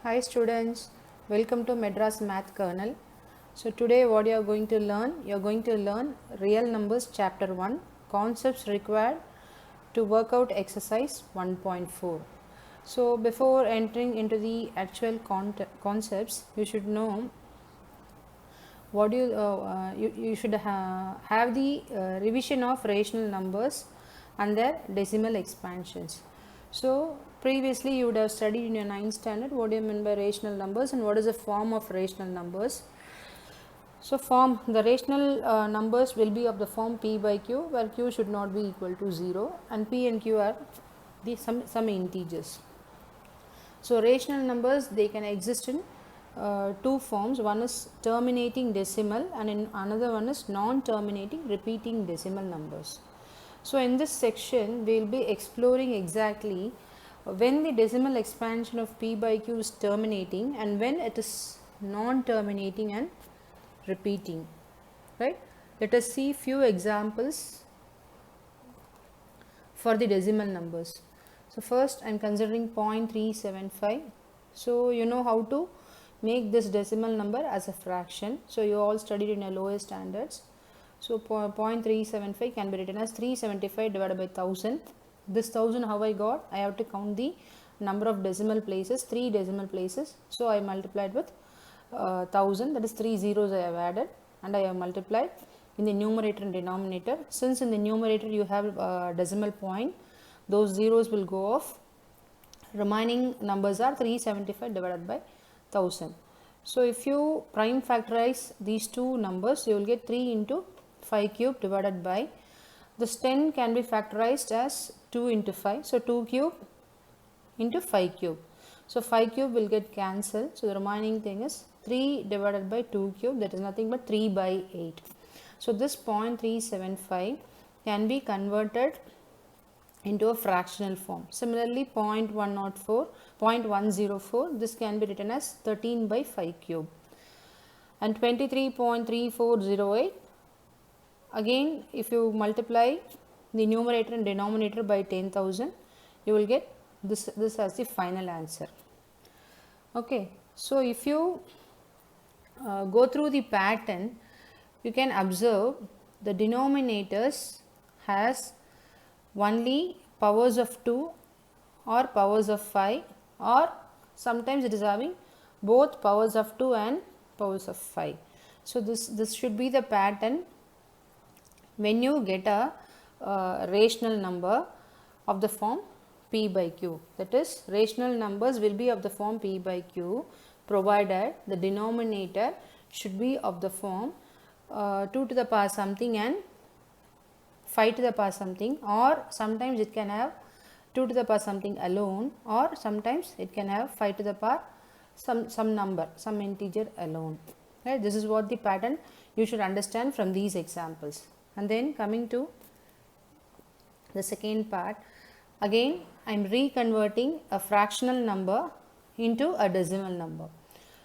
Hi students, welcome to Madras Math Kernel. So today what you are going to learn, real numbers chapter 1, concepts required to work out exercise 1.4. So before entering into the actual concepts, you should know what you should have the revision of rational numbers and their decimal expansions. So previously you would have studied in your 9th standard what do you mean by rational numbers and what is the form of rational numbers. So the rational numbers will be of the form p by q, where q should not be equal to 0 and p and q are some integers. So rational numbers, they can exist in two forms. One is terminating decimal and in another one is non-terminating repeating decimal numbers. So in this section we will be exploring exactly when the decimal expansion of p by q is terminating and when it is non-terminating and repeating, right? Let us see few examples for the decimal numbers. So first I am considering 0.375. So you know how to make this decimal number as a fraction. So you all studied in your lower standards. So 0.375 can be written as 375 divided by 1000. This 1000 how I got? I have to count the number of decimal places, 3 decimal places. So I multiplied with 1000, that is 3 zeros I have added, and I have multiplied in the numerator and denominator. Since in the numerator you have decimal point, those zeros will go off. Remaining numbers are 375 divided by 1000. So if you prime factorize these two numbers, you will get 3 into 5 cube divided by this 10 can be factorized as 2 into 5. So 2 cube into 5 cube. So 5 cube will get cancelled. So the remaining thing is 3 divided by 2 cube, that is nothing but 3 by 8. So this 0.375 can be converted into a fractional form. Similarly 0.104, this can be written as 13 by 5 cube. And 23.3408, again if you multiply the numerator and denominator by 10,000, you will get this as the final answer. Okay, so if you go through the pattern, you can observe the denominators has only powers of 2 or powers of 5, or sometimes it is having both powers of 2 and powers of 5. So this should be the pattern when you get a rational number of the form p by q. That is, rational numbers will be of the form p by q provided the denominator should be of the form 2 to the power something and 5 to the power something, or sometimes it can have 2 to the power something alone, or sometimes it can have 5 to the power some number, some integer alone. Right? This is what the pattern you should understand from these examples. And then coming to the second part, again I am reconverting a fractional number into a decimal number.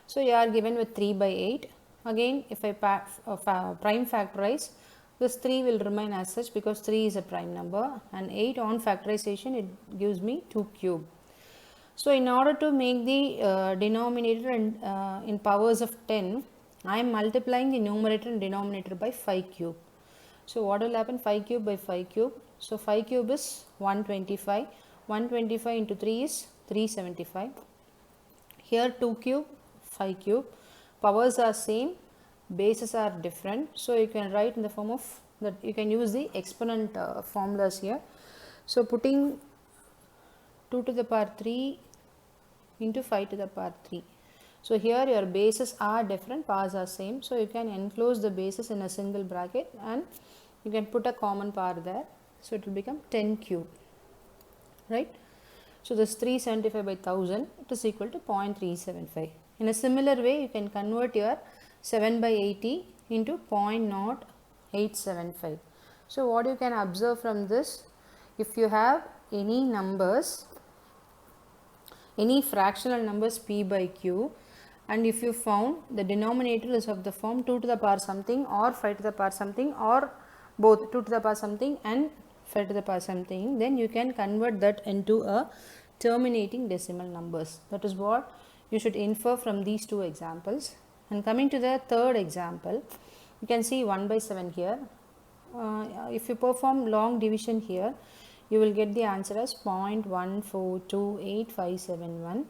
So you are given with 3 by 8. Again if I prime factorize, this 3 will remain as such because 3 is a prime number, and 8 on factorization it gives me 2 cube. So in order to make the denominator in powers of 10, I am multiplying the numerator and denominator by 5 cube. So what will happen? 5 cube by 5 cube. So 5 cube is 125. 125 into 3 is 375. Here 2 cube, 5 cube. Powers are same, bases are different. So you can write in the form of that, you can use the exponent formulas here. So putting 2 to the power 3 into 5 to the power 3. So here your bases are different, powers are same. So you can enclose the bases in a single bracket and you can put a common power there. So it will become 10 cube, right? So this 375 by 1000, it is equal to 0.375. In a similar way, you can convert your 7 by 80 into 0.875. So what you can observe from this, if you have any numbers, any fractional numbers p by q, and if you found the denominator is of the form 2 to the power something or 5 to the power something, or both 2 to the power something and 5 to the power something, then you can convert that into a terminating decimal numbers. That is what you should infer from these two examples. And coming to the third example, you can see 1 by 7 here. If you perform long division here, you will get the answer as 0.1428571,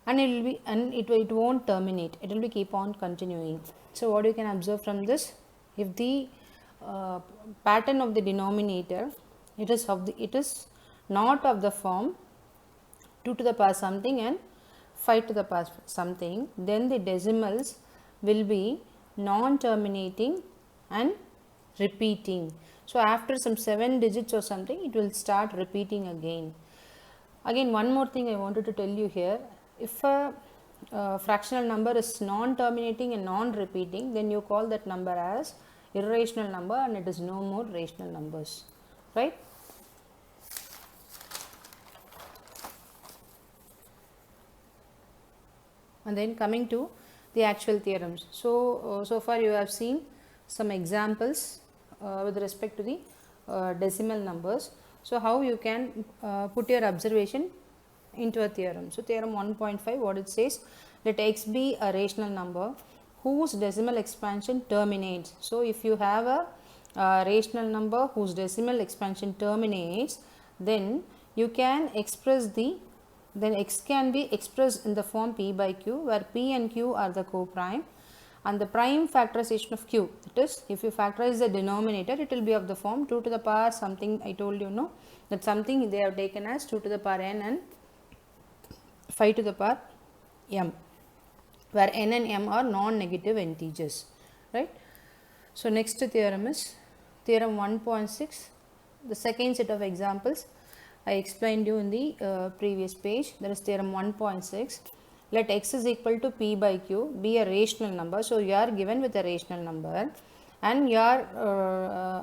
and it won't terminate, it will be keep on continuing. So what you can observe from this, if the pattern of the denominator it is not of the form 2 to the power something and 5 to the power something, then the decimals will be non-terminating and repeating. So after some 7 digits or something, it will start repeating again. Again, one more thing I wanted to tell you here, if a fractional number is non-terminating and non-repeating, then you call that number as irrational number and it is no more rational numbers, right? And then coming to the actual theorems. So far you have seen some examples with respect to the decimal numbers. So how you can put your observation into a theorem. So theorem 1.5, what it says, let x be a rational number whose decimal expansion terminates. So if you have a rational number whose decimal expansion terminates, then you can express then x can be expressed in the form p by q, where p and q are the co-prime, and the prime factorization of q, that is, if you factorize the denominator, it will be of the form 2 to the power something. I told you, no, that something they have taken as 2 to the power n and 5 to the power m, where n and m are non-negative integers, right? So next theorem is theorem 1.6, the second set of examples I explained you in the previous page. There is theorem 1.6. Let x is equal to p by q be a rational number. So you are given with a rational number, and you are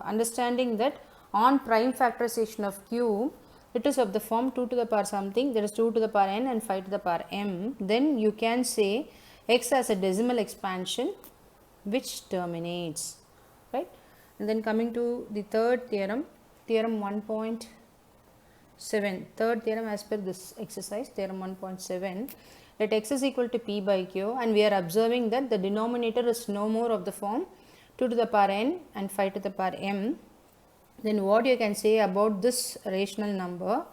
understanding that on prime factorization of q, it is of the form 2 to the power something, there is 2 to the power n and 5 to the power m. Then you can say x has a decimal expansion which terminates, right? And then coming to the third theorem, theorem 1.7, third theorem as per this exercise, theorem 1.7, let x is equal to p by q, and we are observing that the denominator is no more of the form 2 to the power n and 5 to the power m. Then what you can say about this rational number,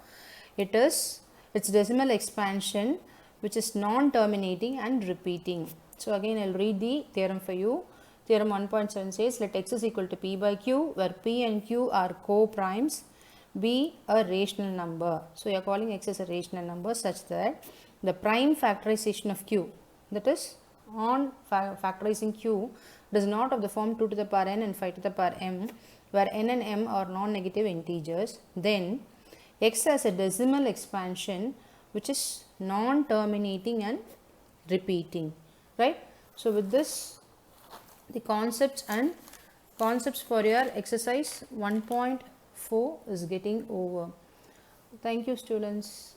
it is its decimal expansion which is non-terminating and repeating. So again I will read the theorem for you. Theorem 1.7 says, let x is equal to p by q, where p and q are co-primes, be a rational number. So you are calling x as a rational number such that the prime factorization of q, that is, on factorizing q, does not of the form 2 to the power n and 5 to the power m, where n and m are non-negative integers, then x has a decimal expansion which is non-terminating and repeating, right? So with this, the concepts for your exercise 1.4 is getting over. Thank you, students.